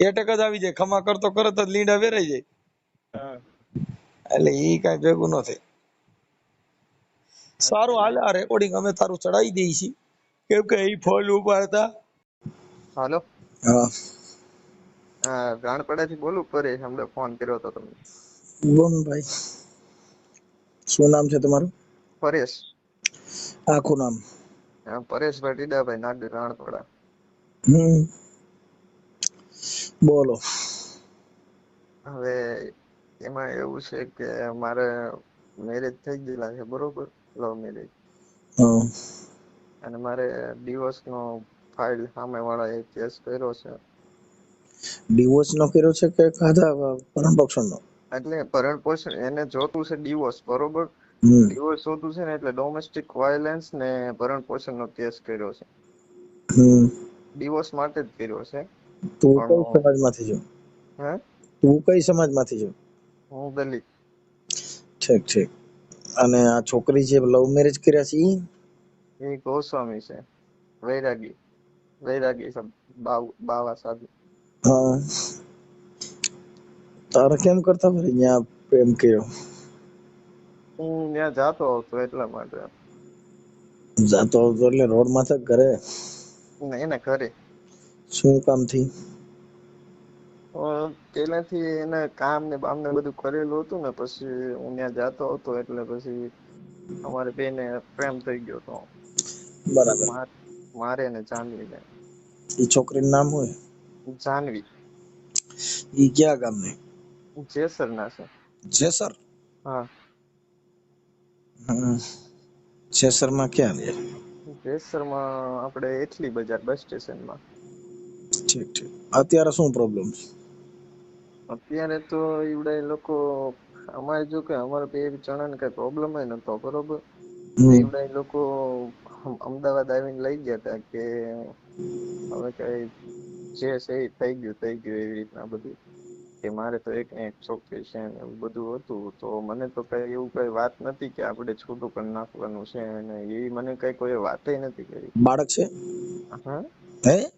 એટક જ આવી જાય, ખમા કરતો કરત જ લીંડા વેરાઈ જાય. હા એટલે ઈ કઈ ભેગું ન થાય. સારું હાલે, આ રેકોર્ડિંગ અમે તારું ચડાવી દઈએ છીએ, કેમ કે ઈ ફોન ઉપાડતા. હાલો, હા રાણપડાથી બોલું પરેશ, હમણાં ફોન કર્યો હતો તમને. બોલ ભાઈ, શું નામ છે તમારું? પરેશ, આખું નામ? પરેશભાઈ ટીડાભાઈ, નાગર રાણપડા. બોલો. હવે એમાં એવું છે કે મારે મેરેજ થઈ ગયેલા છે, બરોબર, લવ મેરેજ. હા. અને મારે ડિવોર્સ નો ફાઇલ સામે વાળા એ કેસ કર્યો છે. ડિવોર્સ નો કર્યો છે કે ખાધા ભરણ પોષણ નો? એટલે ભરણ પોષણ એને જોતું છે ડિવોર્સ, બરોબર. હમ ડિવોર્સ જોતું છે ને, એટલે ડોમેસ્ટિક વાયલન્સ ને ભરણ પોષણ નો કેસ કર્યો છે. હમ ડિવોર્સ માટે જ કર્યો છે. તું કઈ પણ સમાજમાંથી છો? હે તું કઈ સમાજમાંથી છો? હું દલિત. ઠીક ઠીક. અને આ છોકરી જે લવ મેરેજ કર્યા છે ઈ? એ ગોસ્વામી છે, વૈરાગી, વૈરાગી બાવા સાધુ. હા. તારે કેમ કરતા ફરી ત્યાં પ્રેમ કર્યો? હું ત્યાં જાતો હતો એટલા માટે. જાતો હતો એટલે રોડ માથે ઘરે? એના ઘરે. શું કામ થી? પેલાથી એને કામ ને બામ ને બધું કરેલું હતું ને, પછી હું ત્યાં જાતો હતો એટલે પછી અમારે બેને પ્રેમ થઈ ગયો હતો. બરાબર. મારે ને જાનવી ને. એ છોકરીનું નામ હોય? જાનવી. ઈ ક્યાં ગામની? જેસર ના છે. જેસર? હા. જેસર માં ક્યાં રહે? જેસર માં આપણે એટલી બજાર બસ સ્ટેશન માં. ઠીક ઠીક. અત્યારે શું પ્રોબ્લેમ છે? અત્યારે તો એવડા લોકો અમારે, જો કે અમારે બે જણા ને કઈ પ્રોબ્લેમ નતો, બરોબર. હમ એવડા એ લોકો અમદાવાદ આવીને લઈ ગયા તા કે હવે કઈ જે છે એ થઈ ગયું એવી રીતના બધું. કે મારે તો એક છોકરી છે ને એવું બધું હતું, તો મને તો કઈ એવું કઈ વાત નથી કે આપડે છૂટું કરી નાખવાનું છે, અને એવી મને કઈ કોઈ વાત નથી કરી. બાળક છે? હા, હે?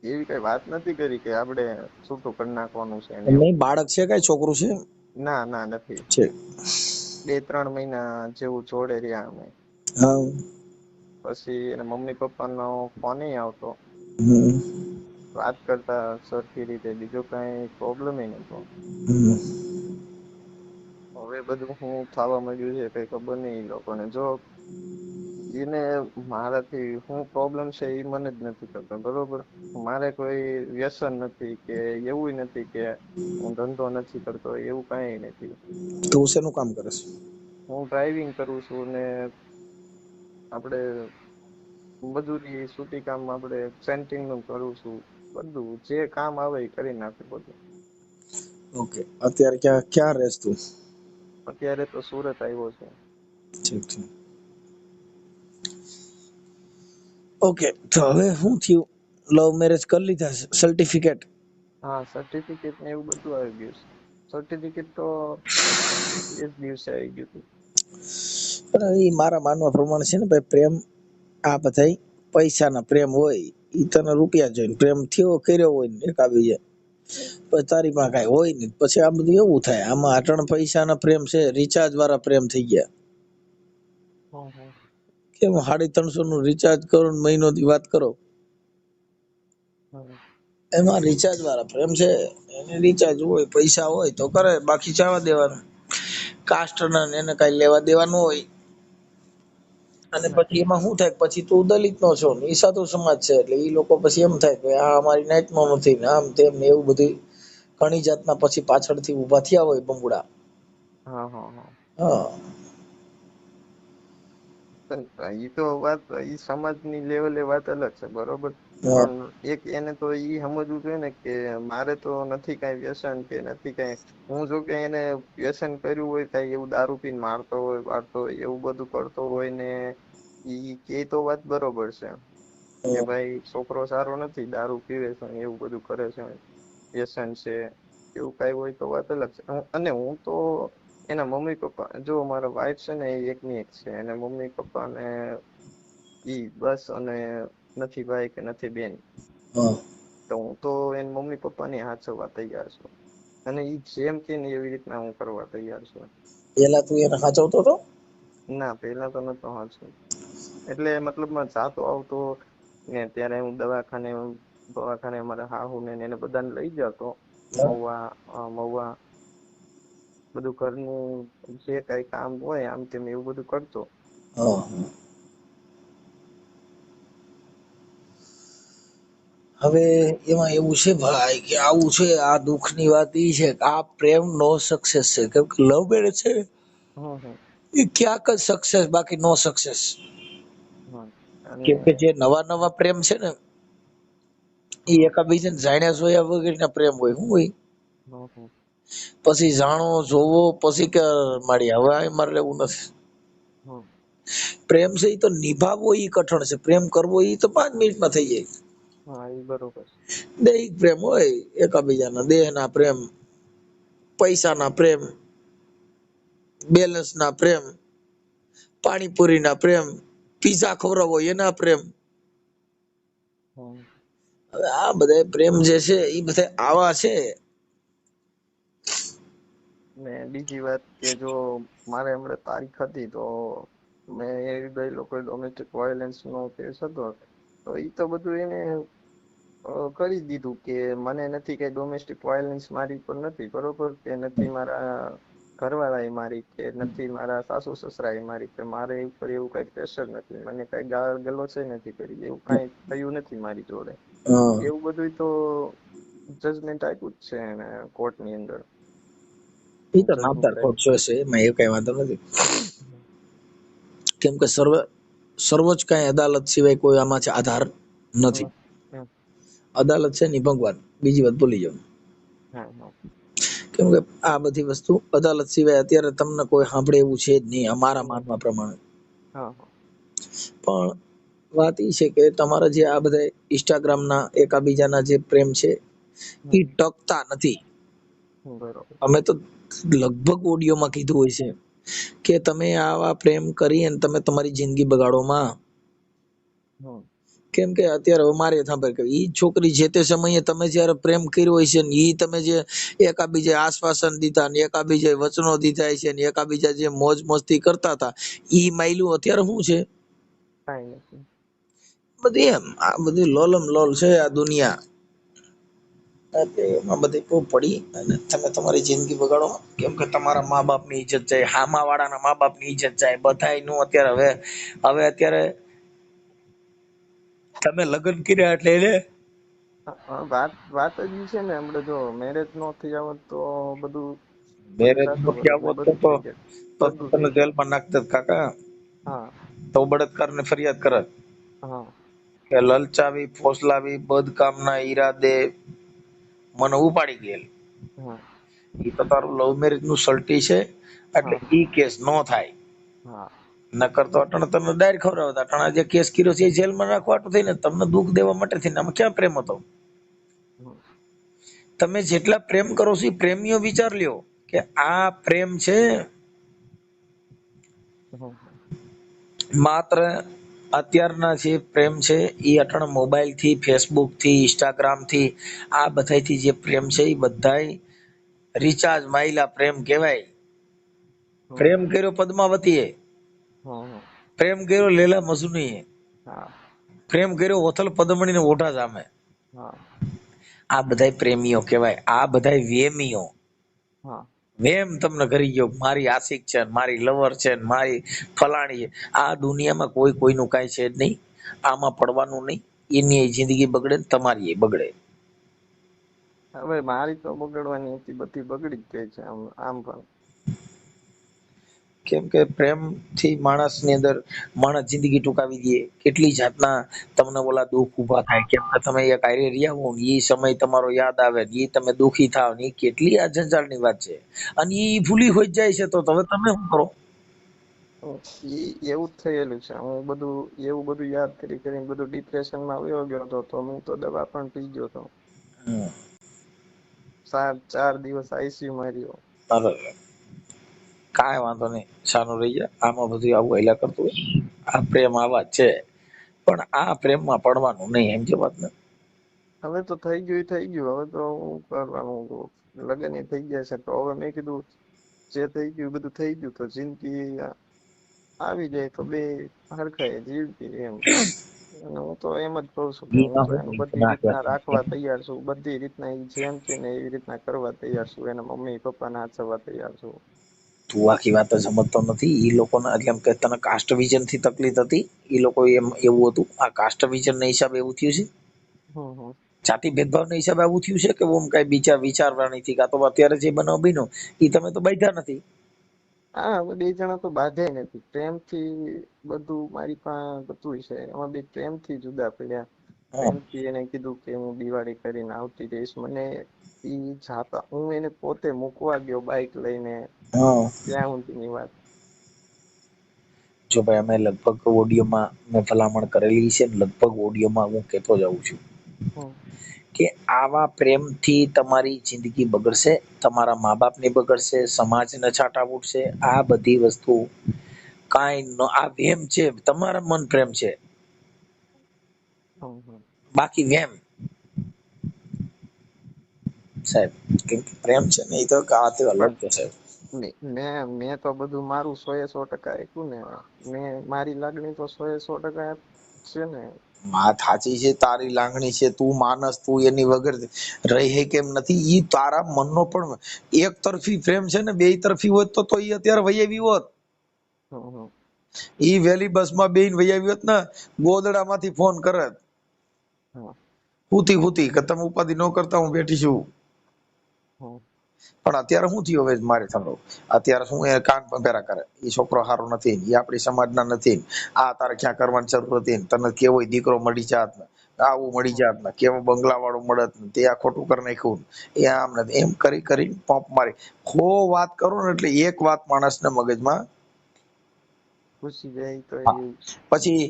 એવી કઈ વાત નથી કરી કે આપડે છૂટું કરી નાખવાનું છે ને એવું. નહીં, બાળક છે, કઈ છોકરું છે? ના ના નથી. છે. 2-3 મહિના જેવું જોડે રહ્યા અમે. હા. પછી એના મમ્મી પપ્પાનો ફોન આવતો. હમ. વાત કરતા સરખી રીતે, બીજો કઈ પ્રોબ્લેમ નતો. હવે બધું હું થવા માંડ્યું છે કઈ ખબર નઈ એ લોકોને. જો એને મારાથી શું પ્રોબ્લેમ છે એ મને જ નથી ખબર, બરોબર. મારે કોઈ વ્યસન નથી કે એવું નથી કે હું ધંધો નથી કરતો, એવું કઈ નથી. તું શેનું કામ કરે છે? હું ડ્રાઈવિંગ કરું છું ને આપડે મજૂરી સૂટી કામ આપડે સેન્ટિંગ નું કરું છું. બધું જે કામ આવે એ કરી નાખું બધું. ઓકે. અત્યારે ક્યાં રહેસ તું? અત્યારે તો સુરત આવ્યો છે. ઠીક છે. ઓકે, તો હવે શું થયું? લવ મેરેજ કરી લીધા, સર્ટિફિકેટ? હા, સર્ટિફિકેટ ને એવું બધું આવી ગયું છે. સર્ટિફિકેટ તો એ જ દિવસે આવી ગયું હતું. પણ એ મારા માનવા પ્રમાણે છે ને ભાઈ, પ્રેમ આ બધા પૈસાના પ્રેમ હોય. ઈ તને રૂપિયા જોઈને પ્રેમ થયો કર્યો હોય ને એક આવી જાય. પછી તારી માં કઈ હોય ને પછી આ બધું એવું થાય. આમાં અટણ પૈસાના પ્રેમ છે, રિચાર્જ વાળા પ્રેમ થઈ ગયા. કેમ 350 નું રિચાર્જ કરો ને મહિનો થી વાત કરો. એમાં રિચાર્જ વાળા પ્રેમ છે. એને રિચાર્જ હોય, પૈસા હોય તો કરે, બાકી જવા દેવાનું. કાસ્ટ ના એને કઈ લેવા દેવાનું હોય. અને પછી એમાં શું થાય, પછી તું દલિત નો છો ને ઈ સાધુ સમાજ છે, એટલે ઈ લોકો પછી એમ થાય કે આ અમારી નાઈટ નો નથી ને આમ તેમ એવું બધું ઘણી જાતના પછી પાછળથી ઉભા થયા હોય બંગુડા. હા હા હા. હા. એ તો વાત એ સમાજની લેવલે વાત અલગ છે, બરોબર. હા પણ એક એને તો ઈ સમજવું જોઈએ ને કે મારે તો નથી કઈ વ્યસન કે નથી કઈ. હું જો કે એને વ્યસન કર્યું હોય, કઈ એવું દારૂ પીને મારતો હોય વાળતો હોય એવું બધું કરતો હોય ને એ તો વાત બરોબર છે કે ભાઈ છોકરો સારો નથી, દારૂ પીવે છે એવું બધું કરે છે, વ્યસન છે, એવું કઈ હોય તો વાત અલગ છે. અને હું તો એના મમ્મી પપ્પા, જો મારા વાઈફ છે ને એ એકની એક છે, અને મમ્મી પપ્પા ને ઈ બસ, અને નથી ભાઈ કે નથી બેન. હા. તો હું તો એના મમ્મી પપ્પાને હાચવવા તૈયાર છું, અને ઈ જેમ કે ને એવી રીતના હું કરવા તૈયાર છું. પેલા તું એને સાચવતો હતો? ના, પેલા તો નતો હાચવતો, એટલે મતલબમાં જાતો આવતો ને ત્યારે હું દવાખાને મારા હાહુ ને એને બધાને લઈ જતો મહુવા બધું ઘરનું જે કઈ કામ હોય આમ તેમ એવું બધું કરતો. હા. હવે એમાં એવું છે ભાઈ કે આવું છે, આ દુઃખની વાત ઈ છે કે આ પ્રેમ નો સક્સેસ છે, કેમ કે લવ મેરેજ છે હમ એ ક્યાંક જ સક્સેસ, બાકી નો સક્સેસ. હમ અને કેમ કે જે નવા નવા પ્રેમ છે ને એ હમ એકાબીજાને જાણ્યા જોયા વગરના પ્રેમ હોય. શું હોય? હમ પછી જાણો જોવો પછી કે મારી હવે મારે લેવું નથી. હમ પ્રેમ છે એ તો નિભાવવો ઈ કઠણ છે, પ્રેમ કરવો ઈ તો 5 મિનિટમાં થઈ જાય. હા, એ બરોબર છે. દૈહિક પ્રેમ હોય, એકાબીજાના દેહના પ્રેમ, પૈસાના પ્રેમ, બેલેન્સ ના પ્રેમ, પાણીપુરી ના પ્રેમ, પીઝા ખવડાવો એના પ્રેમ. હમ હવે આ બધા પ્રેમ જે છે એ બધા આવા છે. ને બીજી વાત કે જો મારે હમણાં તારીખ હતી તો મેં એ લોકો ડોમેસ્ટિક વાયોલન્સ નો કેસ હતો, તો એ તો બધું એને કરી દીધું કે મને નથી કઈ ડોમેસ્ટિક વાયોલન્સ મારી ઉપર નથી, બરોબર, કે નથી મારા ઘરવાળા એ મારી, કે નથી મારા સાસુ સસરા એ મારી, કે મારે ઉપર એવું કઈ પ્રેશર નથી, મને કઈ ગાળ ગલોચ નથી કરી, એવું કઈ થયું નથી મારી જોડે. હા, એવું બધું તો જજમેન્ટ આપ્યું જ છે એને કોર્ટની અંદર. એ તો નામદાર જજમેન્ટ કોર્ટ આપ્યું. છે, એમાં એ કઈ વાંધો નથી. કેમ કે સર્વોચ્ચ કઈ અદાલત સિવાય કોઈ આમાં છે આધાર નથી. હમ હમ અદાલત છે ની ભગવાન, બીજી વાત ભૂલી જાઓ. હા કેમ કે આ બધી વસ્તુ અદાલત સિવાય અત્યારે તમને કોઈ સાંભળે એવું છે જ નહીં, અમારા માનવા પ્રમાણે. હા પણ વાત એ છે કે તમારા જે આ બધા ઇન્સ્ટાગ્રામ ના એકાબીજાના જે પ્રેમ છે એ હમ ટકતા નથી. બરોબર. અમે તો લગભગ ઓડિયોમાં કીધું હોય છે કે તમે આવા પ્રેમ કરી અને તમે તમારી જિંદગી બગાડોમાં. હમ કેમ કે અત્યારે મારે સાંભળ કે ઈ છોકરી જે તે સમયે તમે જયારે પ્રેમ કર્યો હોય છે ને ઈ તમે જે એકાબીજા આશ્વાસન દીધા ને એકાબીજા વચનો દીધા છે ને એકાબીજા જે મોજ મસ્તી કરતા હતા ઈ માયલું અત્યારે શું છે? કઈ નથી. બધી એમ આ બધી લોલમ લોલ છે આ દુનિયા. એમાં બધી બહુ પડી અને તમે તમારી જિંદગી બગાડો, કેમ કે તમારા મા બાપ ની ઈજ્જત જાય, હામા વાળાના મા બાપ ની ઈજ્જત જાય, બધા નું અત્યારે હવે અત્યારે તમે લગ્ન કર્યા એટલે એને વાત જ ઈ છે ને, હમણાં જો મેરેજ નો થઈ આવત તો બધું બધું મેરેજ જાતું નથી હોત ને આવતો બધું થઈ જાય, તો બધું તને થઈ જાય. જેલમાં નાખ દેત કાકા. હા તો બળાત્કાર ને ફરિયાદ કરત હા કે લલચાવી ફોસલાવી બદકામના ઈરાદે મને ઉપાડી ગયેલ. હા એ તો તારું લવ મેરેજ નું સલટી છે એટલે હા ઈ કેસ નો થાય. હા નકર તો અટણ તમને ડાયર ખવડાવતા, અટણ જે કેસ કર્યો છે એ જેલમાં નાખવાટું થઈને તમને દુઃખ દેવા માટે થઈને આમાં ક્યાં પ્રેમ હતો? હમ તમે જેટલા પ્રેમ કરો છો એ પ્રેમીઓ વિચાર લ્યો કે આ પ્રેમ છે હમ માત્ર અત્યારના જે પ્રેમ છે એ અટણ મોબાઈલ થી, ફેસબુક થી, ઇન્સ્ટાગ્રામ થી આ બધાથી જે પ્રેમ છે એ બધાય રિચાર્જ માયલા પ્રેમ કેવાય. હમ પ્રેમ કર્યો પદ્માવતી એ, હમ પ્રેમ કર્યો લેલા મજનુ એ, હા પ્રેમ કર્યો ઓથલ પદમણી ને ઓઢા સામે. હા આ બધા પ્રેમીઓ કેવાય, આ બધા વેમીઓ. હા વેમ તમને કરી ગયો મારી આશિક છે, મારી લવર છે, મારી ફલાણી છે. આ દુનિયામાં કોઈ કોઈનું કઈ છે જ નહીં, આમાં પડવાનું નહીં. એની જિંદગી બગડે ને તમારી એ બગડે. હવે મારી તો બગડવાની હતી, બધી બગડી જ ગઈ છે આમ પણ. કેમ કે પ્રેમ થી માણસ ની અંદર માણસ જિંદગી ટૂંકાવી દે, કેટલી જાતના તમને ઓલા દુઃખ ઉભા થાય, કેમ કે તમે એક હારે રહ્યા હો ને એ સમય તમારો યાદ આવે એ તમે દુઃખી થાવ ને, કેટલી આ જંજાળ ની વાત છે. અને ઈ ભૂલી હોઈ જાય છે તો હવે તમે શું કરો? એવું જ થયેલું છે. હું બધું એવું બધું યાદ કરીને બધું ડિપ્રેશનમાં વયો ગયો હતો, તો હું તો દવા પણ પી ગયો હતો. હમ 4 દિવસ ICU માં રહ્યો. કાંઈ વાંધો નહીં, શાનું રહી જાય. આમાં બધું આવું હાલ્યા કરતું હોય. આ પ્રેમ આવા જ છે, પણ આ પ્રેમમાં પડવાનું નહીં, એમ છે વાત ને. હવે તો થઈ ગયું એ થઈ ગયું, હવે તો હું કરવાનું લગ્ન એ થઈ ગયા છે, તો હવે મેં કીધું જે થઈ ગયું એ બધું થઈ ગયું, તો જિંદગી આવી જાય તો બે હરખાઈ જીવતી એમ. અને હું તો એમ જ કહું છું કે હું એમાં તો હું એનું તને બધી વાત રીતના રાખવા કરું. તૈયાર છું, બધી રીતના એ જેમ કે ને એવી રીતના કરવા તૈયાર છું, એના મમ્મી પપ્પાને હાચવવા તૈયાર છું. તું આખી વાત સમજતો નથી. એ લોકોના એટલે એમ કે તને કાસ્ટ વિઝન થી તકલીફ હતી, એ લોકો એમ એવું હતું. આ કાસ્ટ વિઝન ના હિસાબે એવું થયું છે, હમ હમ. જાતિ ભેદભાવ ના હિસાબે આવું થયું છે કે ઓમ કઈ બીજા વિચારવાની થી કાં તો અત્યારે જે બનાવ બન્યો એ તમે તો બાંધ્યા નથી. હા, અમે બે જણા તો બાંધ્યા નથી, પ્રેમથી બધું મારી પાસે બધું છે, એમાં બે પ્રેમથી જુદા પડ્યા. હા પ્રેમથી એને કીધું કે હું દિવાળી કરીને આવતી રહીશ, મને ઈ જાતા હું એને પોતે મૂકવા ગયો બાઈક લઈને, હા. ત્યાં સુધીની વાત. જો ભાઈ અમે લગભગ ઓડિયોમાં મેં ભલામણ કરેલી છે, લગભગ ઓડિયોમાં હું કહેતો જાઉં છું હમ કે આવા પ્રેમથી તમારી જિંદગી બગડશે, તમારા મા બાપની બગડશે, સમાજને છાંટા ઉડશે. આ બધી વસ્તુ કાંઈ આ વેમ છે, તમારા મન પ્રેમ છે, હમ હમ. બાકી વેમ સાહેબ. કેમ કે પ્રેમ છે ને એ તો વાત અલગ પણ છે સાહેબ. મેં તો બધું મારું 100% આપ્યું ને, મેં મારી લાગણી તો 100% છે ને. વાત સાચી છે, તારી લાગણી છે, તું માનસ, તું એની વગર રહી કેમ નથી. ઈ તારા મનનો પણ એક તરફી પ્રેમ છે ને, બે તરફી હોત તો ઈ અત્યારે વૈયાવી હોત. હમ હમ. ઈ વહેલી બસમાં બેહીને વૈયાવી હોત ને, ગોદડામાંથી ફોન કરત હા. હુતી હુતી કે તમે ઉપાધિ ન કરતા, હું બેઠી છું. હમ પણ અત્યારે શું થયું હવે મારે સાંભળો, અત્યારે શું એ કાન પંપેરા કરે, એ છોકરો સારો નથી, એ આપણી સમાજના નથી, આ તારે ક્યાં કરવાની જરૂર હતી, તને કેવો દીકરો મળી જાત, આવું મળી હમ જાત, કેવો બંગલા વાળું મળત, તે આ ખોટું કરી નાખ્યું, એ આમ નથી, એમ કરી કરી પંપ મારી ખો વાત કરો ને, એટલે એક વાત માણસને મગજમાં ઘૂસી જાય તો હા. એવું. પછી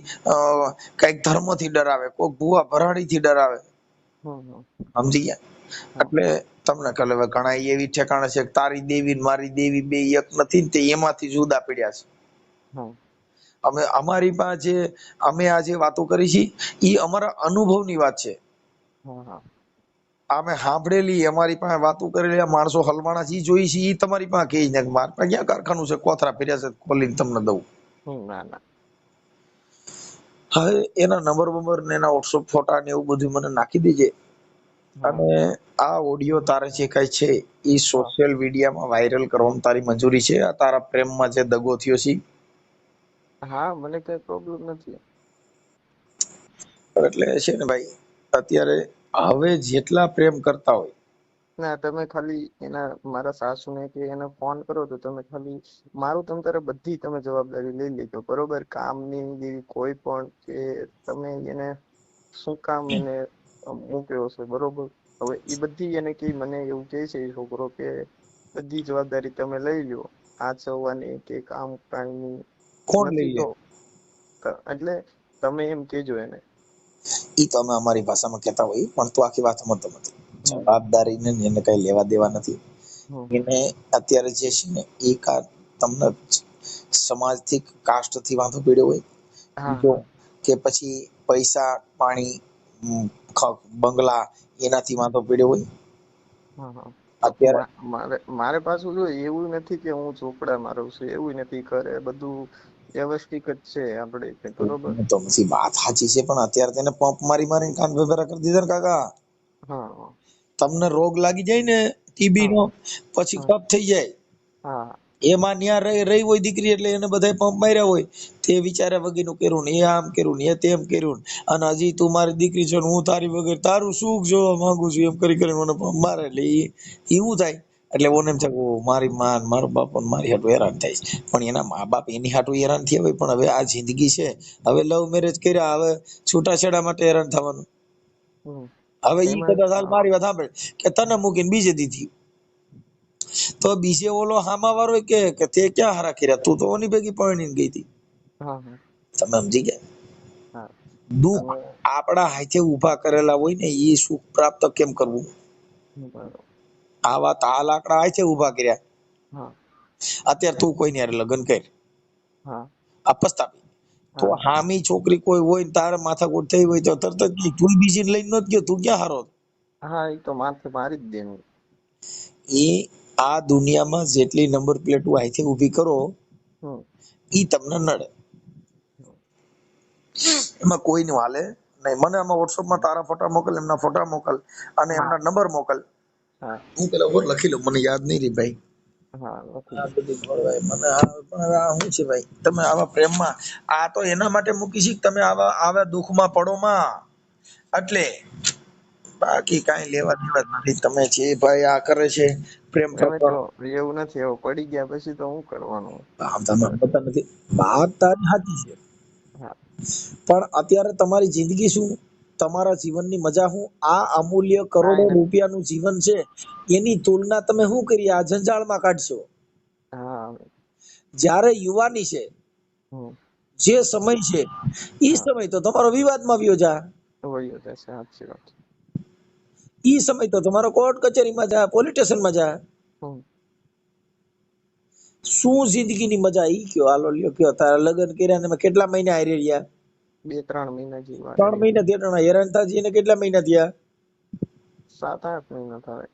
કઈક ધર્મ થી ડરાવે, કોઈક ભૂવા ભરાડી થી ડરાવે, હમ હમ. સમજી ગયા. હા એટલે તમને કહે હવે ઘણા એવી ઠેકાણે છે કે તારી દેવી ને મારી દેવી બે એક નથી ને, તે એમાંથી જુદા પડ્યા છે. હા અમે અમારી પાસે અમે આજે વાતો કરી છે, એ અમારા અનુભવની વાત છે. હા હા. અમે સાંભળેલી, અમારી પાસે વાતો કરેલી, માણસો હલવાણા છે, જોઈ છે, એ તમારી પાસે કહી ને મારે પાસે ક્યાં કારખાનું છે, કોથરા ફેર્યા છે, ખોલીને તમને દઉં. ના ના. હવે એના નંબર બંબર ને એના વોટ્સઅપ ફોટા ને એવું બધું મને નાખી દેજે. હા અને આ ઓડિયો તારે જે કઈ છે એ હા સોશિયલ મીડિયામાં વાયરલ કરવાની તારી મંજૂરી છે? આ તારા પ્રેમમાં જે દગો થયો છે, હા, મને કઈ પ્રોબ્લેમ નથી. એટલે છે ને ભાઈ, અત્યારે હવે જેટલા પ્રેમ કરતા હોય, ના, તમે ખાલી એના મારા સાસુને કે એને ફોન કરો તો તમે ખાલી મારું તમ તારે બધી તમે જવાબદારી લઈ લેજો, બરોબર? કામની જેવી કોઈ પણ કે તમે એને શું કામ એને મૂક્યો છે, બરોબર? હવે એ બધી એને કે મને એવું કે છે એ છોકરો કે બધી જવાબદારી તમે લઈ લો, આચરવાની કે કામ કાજની કોણ લઈ નથી લે? તો એટલે તમે એમ કેજો એને. ઈ તો અમે અમારી ભાષામાં કહેતા હોઈએ, પણ તું આખી વાત સમજતો નથી. હમ જવાબદારીને એને કઈ લેવા દેવા નથી. હમ હમ. એને અત્યારે જે છે ને એ તમને સમાજથી, કાસ્ટથી વાંધો પીડ્યો હોય, હા બીજો હા કે પછી પૈસા પાણી બંગલા એનાથી વાંધો પીડ્યો હોય, હા હા. તો અત્યારે મારે પાછું જો એવું નથી કે હું ચોપડા રહું છું, એવું નથી, કરે બધું વ્યવસ્થિત જ છે આપણે, બરોબર? તો પછી વાત સાચી છે, પણ અત્યારે તેને પંપ મારી મારીને કાન ભેભેરા કરી દીધા ને કાકા. હા તમને રોગ લાગી જાય ને ટીબી નો, હા પછી હા કફ થઈ જાય, હા એમાં ન્યા રહી હોય દીકરી, એટલે એને બધા પંપ માર્યા હોય, તે વિચાર્યા વગરનું કર્યું ને, એ આમ કર્યું ને, એ તેમ કર્યું ને, અને હજી તું મારી દીકરી છે, હું તારી વગર તારું સુખ જોવા માંગુ છું, એમ કરી કરીને મને પંપ મારે. એટલે એ શું થાય? એટલે ઓને એમ છે કે મારી માં મારો બાપ મારી હાટુ હેરાન થાય છે, પણ એના મા બાપ એની હાટુ હેરાન થયા હોય, પણ હવે આ જિંદગી છે, હવે લવ મેરેજ કર્યા, હવે છૂટાછેડા માટે હેરાન થવાનું. હમ. હવે ઈ એમાં કદાચ હાલ મારી વાત સાંભળે કે તને મૂકીને બીજે દીધી, તો બીજે ઓલો હામા વાળો કે તે ક્યાં હારા કર્યા, તું તો ઓની ભેગી પરણીને ગઈ હતી. હા હા તમે સમજી ગયા? હા. દુઃખ અને આપણા હાથે ઉભા કરેલા હોય ને, એ સુખ પ્રાપ્ત કેમ કરવું? બરોબર. આ વાત આ લાકડા હાથે ઉભા કર્યા. હા અત્યારે તું કોઈની હારે લગ્ન કર, હા આ પસ્તાવી, તો હા હામી છોકરી કોઈ હોય ને તારે માથાકૂટ થઈ હોય તો તરત જ ઈ તું બીજી લઈને નત ગયો, તું ક્યાં હારો? હા, એ તો માથે મારી જ દેનું. એ આ દુનિયામાં જેટલી નંબર પ્લેટો અહીંથી ઊભી કરો હમ ઈ તમને નડે, હમ. એમાં કોઈનું હાલે નહીં. મને આમાં વોટ્સઅપમાં તારા ફોટા મોકલ, એમના ફોટા મોકલ અને હા એમના નંબર મોકલ. હા હું પેલા ઉપર લખી લઉં, મને યાદ નહીં રહી ભાઈ. હા, લખી આ દે. બધી ખોળવાય મને પણ હવે આ શું છે ભાઈ, તમે આવા પ્રેમમાં આ તો એના માટે મૂકી છે કે તમે આવા આવા દુઃખમાં પડો માં, એટલે બાકી કાંઈ લેવા દેવા જ નથી. તમે જે ભાઈ આ કરે છે પ્રેમ એમે તો પ્રકરણ, એવું નથી, હવે પડી ગયા પછી તો શું કરવાનું? આમ તમે સમજતા નથી. વાત તારી સાચી છે, હા પણ અત્યારે તમારી જિંદગી શું, તમારા જીવનની મજા શું, આ અમૂલ્ય કરોડો કાંઈ નથી. રૂપિયાનું જીવન છે એની તુલના તમે શું કરી આ જંજાળમાં કાઢશો? હા. જ્યારે યુવાની છે, હમ જે સમય છે ઈ હા, સમય તો તમારો વિવાદમાં વયો જા, વયો જશે, સાચી વાત. ઈ સમય તો તમારો કોર્ટ કચેરીમાં જા, પોલીસ સ્ટેશનમાં જા. હમ શું જિંદગીની મજા ઈ કયો, હાલો લ્યો કયો. તારા લગ્ન કર્યા ને એમાં કેટલા મહિના હારે રહ્યા? 2-3 મહિના જેવા 3 મહિના થયા. હેરાન થાજી એને કેટલા મહિના થયા? 7-8 મહિના થાય.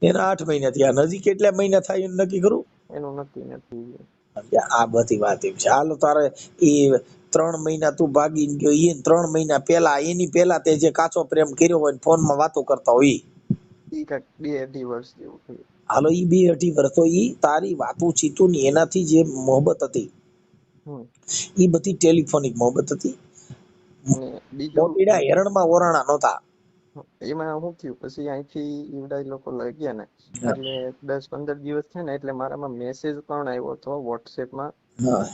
એના 8 મહિના થયા. અને હજી કેટલા મહિના થાય એનું નક્કી કરું? એનું નક્કી નથી. આ બધી વાત એમ છે. હાલો તારે એ 3 મહિના તું ભાગીને ગયો, એ 3 મહિના પેલા એની પેલા તે જે કાચો પ્રેમ કર્યો હોય ફોનમાં વાતો કરતા હોય ઈ. ઈ કાંઈક 2-2.5 વર્ષ જેવું થયું. હાલો ઈ 2-2.5 વર્ષ તો ઈ તારી વાતું ચીતું ની એનાથી જે મોહબ્બત હતી હમ ઈ બધી ટેલિફોનિક મોહબ્બત હતી. અને બીજું મોતીડા હેરણમાં ઓરાણા નહોતા. એમાં શું થયું, પછી અહીંથી ઈવડા ઈ લોકો લઈ ગયા ને એટલે 10-15 દિવસ થયા ને એટલે મારામાં મેસેજ પણ આવ્યો હતો વોટ્સએપમાં હા.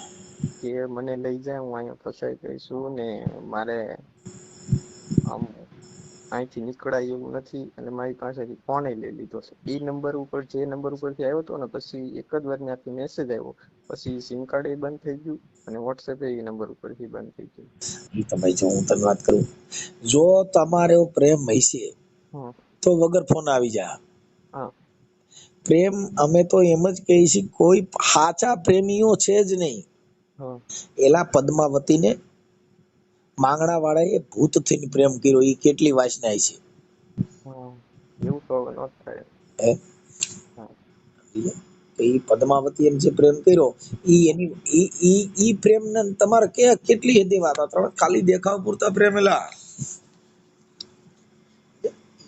કે મને લઈ જાય, હું અહીંયા ફસાઈ ગઈ છું ને મારે આમ અહીંથી નીકળાય એવું નથી, અને મારી પાસેથી ફોન લઈ લીધો છે. એ નંબર ઉપર જે નંબર ઉપરથી આવ્યો હતો ને પછી એક જ વાર ત્યાંથી મેસેજ આવ્યો, પછી સિમ કાર્ડ એ બંધ થઈ ગયું અને વોટ્સએપ એ નંબર ઉપરથી બંધ થઈ ગયું. ઈ તો ભાઈ જો હું તને વાત કરું, જો તમારો પ્રેમ હશે હમ તો વગર ફોન આવી જા. હા પ્રેમ અમે તો એમ જ કહીએ છીએ, કોઈ સાચા પ્રેમીઓ છે જ નહીં. હા એલા પદ્માવતીને માંગણા વાળા એ ભૂત થઈને પ્રેમ કર્યો, એ કેટલી વાસનાય છે. હા, એવું તો હવે ન થાય. હે હા તો ઈ પદ્માવતી એમ જે પ્રેમ કર્યો ઈ હમ એની ઈ પ્રેમ ને તમારે કે કેટલી હદે વાત ખાલી દેખાવ પૂરતા પ્રેમેલા,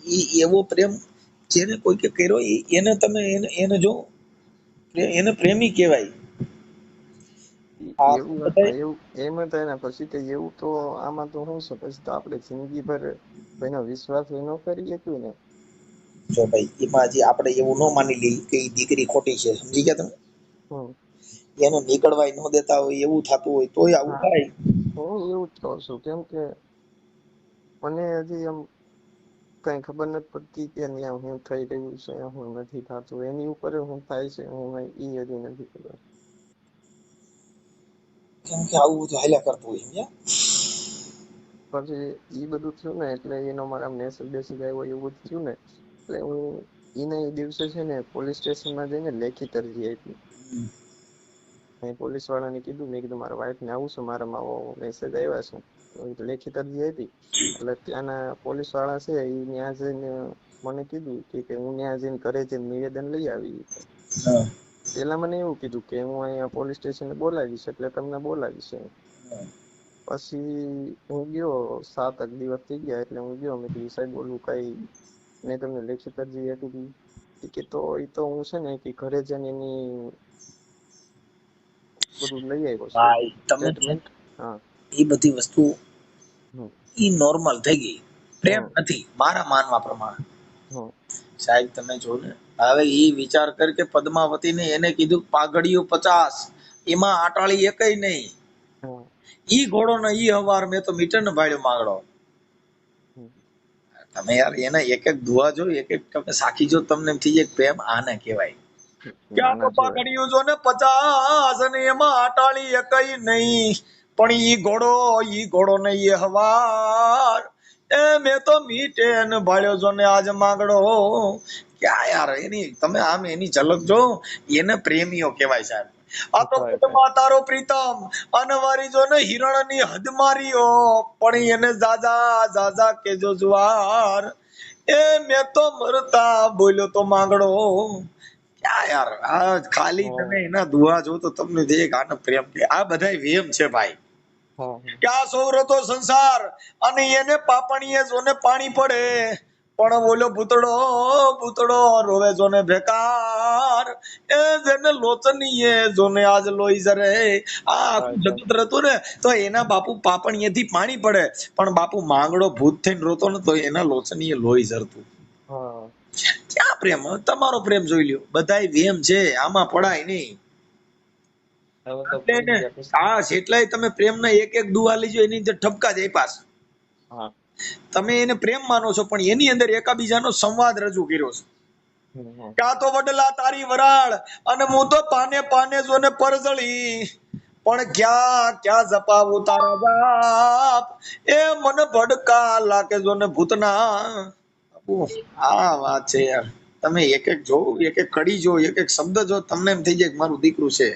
ઈ એવો પ્રેમ જેને કોઈ કે કર્યો એને તમે એને જો એને પ્રેમી કહેવાય. આ એવું બધાય એવું એમ થાય ને પછી તો એવું તો આમાં તો શું છે, પછી તો આપણે જિંદગીભર કોઈનો વિશ્વાસ ન કરી શકીએ ને. જો ભાઈ એમાં હજી આપણે એવું ન માની લઈએ કે ઈ દીકરી ખોટી છે, સમજી ગયા તમે? હમ એને નીકળવાય ન દેતા હોય એવું થતું હોય તોય આવું હા, થાય. હું એવું જ કહું છું, કેમ કે મને હજી એમ કઈ ખબર નથી પડતી કે અહીંયા હું થઈ રહ્યું છે, હું નથી થતું, એની ઉપર હું થાય છે હું ઈ હજી નથી ખબર. કેમ કે આવું બધું હાલ્યા કરતું હોય, સમજ્યા? પછી ઈ બધું થયું ને એટલે એનો મારા મેસેજ બેસેજ આવ્યો એવું બધું થયું ને એટલે હું ઈને એ દિવસે છે ને પોલીસ સ્ટેશનમાં જઈને લેખિત અરજી આપી. મેં પોલીસ વાળાને કીધું, મેં કીધું મારા વાઈફ ને આવું છું, મારામાં આવો મેસેજ આવ્યા છે, તો એ લેખિત અરજી આપી. એટલે ત્યાંના પોલીસ વાળા છે એ ત્યાં જઈને મને કીધું કે હું ત્યાં જઈને ઘરે જઈને નિવેદન લઈ આવી. હા. પેલા મને એવું કીધું કે હું અહીંયા પોલીસ સ્ટેશને બોલાવીશ એટલે તમને બોલાવીશ એમ. પછી હું ગયો, 7-8 દિવસ થઈ ગયા એટલે હું ગયો, મેં કીધું સાહેબ ઓલું કઈ મેં તમને લેખિત અરજી આપી હતી કે તો એ તો હું છે ને કે ઘરે જઈને એની બધું લઈ આવ્યો છું ભાઈ તમે છે સ્ટેટમેન્ટ. હા એ બધી વસ્તુ હમ ઈ નોર્મલ થઈ ગઈ, પ્રેમ હમ નથી મારા માનવા પ્રમાણે. હમ સાહેબ તમે જો ને હવે ઈ વિચાર કર કે પદ્માવતીને એને કીધું પાઘડીઓ 50, એમાં આટાળી એકય નહીં. હમ ઈ ઘોડો ને ઈ હવાર મેં તો મીટર ને ભાડ્યો માંગડો. હમ તમે યાર એના એક એક દુઆ જો, એક એક તમે સાખી જો, તમને એમ થઈ જાય પ્રેમ આને કહેવાય. ના ક્યાં તો ના જોયા. પાઘડીયું જો ને 50 અને એમાં આટાળી એકય નહીં, પણ ઈ ઘોડો ને ઈ હવાર એ મેં તો મીટે ને ભાળ્યો જો ને આજ માંગડો. ક્યાં યાર એની તમે આમ એની ઝલક જો, એને પ્રેમીઓ કહેવાય સાહેબ. આ તો right, right. કુટમાં તારો પ્રીતમ અનવારી જો ને હિરણની હદ માર્યો પણ એને જાજા જાજા કેજો જુવાર એ મેં તો મરતા બોલ્યો તો માંગડો ક્યાં યાર આ ખાલી તમે હા એના દુઆ જો તો તમને દેખ આનો પ્રેમ કે આ બધાય વેમ છે ભાઈ હા કે આ સૌરતો સંસાર અને એને પાપણીએ જોને પાણી પડે પણ બોલો ભૂતડો રોવે જોને બેકાર એ જેને લોચનીએ જોને આજ લોહી જરે આ આખું right, right. જગત રહેતું ને તો એના બાપુ પાપણીએથી પાણી પડે પણ બાપુ માંગડો ભૂત થઈને રોતો ને તો એના લોચનીએ લોહી ઝરતું હા ક્યાં પ્રેમ તમારો પ્રેમ જોઈ લ્યો બધાય વેમ છે આમાં પડાય નહીં હવે તો એટલે પડી ને ગયા પછી આ જેટલાય તમે પ્રેમના એક એક દુઆ લીજો એની અંદર ઠપકા જ આપ્યા છે હા તમે એને પ્રેમ માનો છો પણ એની અંદર એકાબીજાનો સંવાદ રજૂ કર્યો છે હમ. ક્યાં તો વડલા તારી વરાળ અને હું તો પાને પાને જોને પરજળી પણ ક્યાં ક્યાં જપાવું તારા બાપ એ મને ભડકા લાગે જોને ભૂતના ઓહ, આ વાત છે યાર તમે એક એક જો એક એક કડી જો એક એક શબ્દ જો તમને એમ થઈ જાય કે મારું દીકરું છે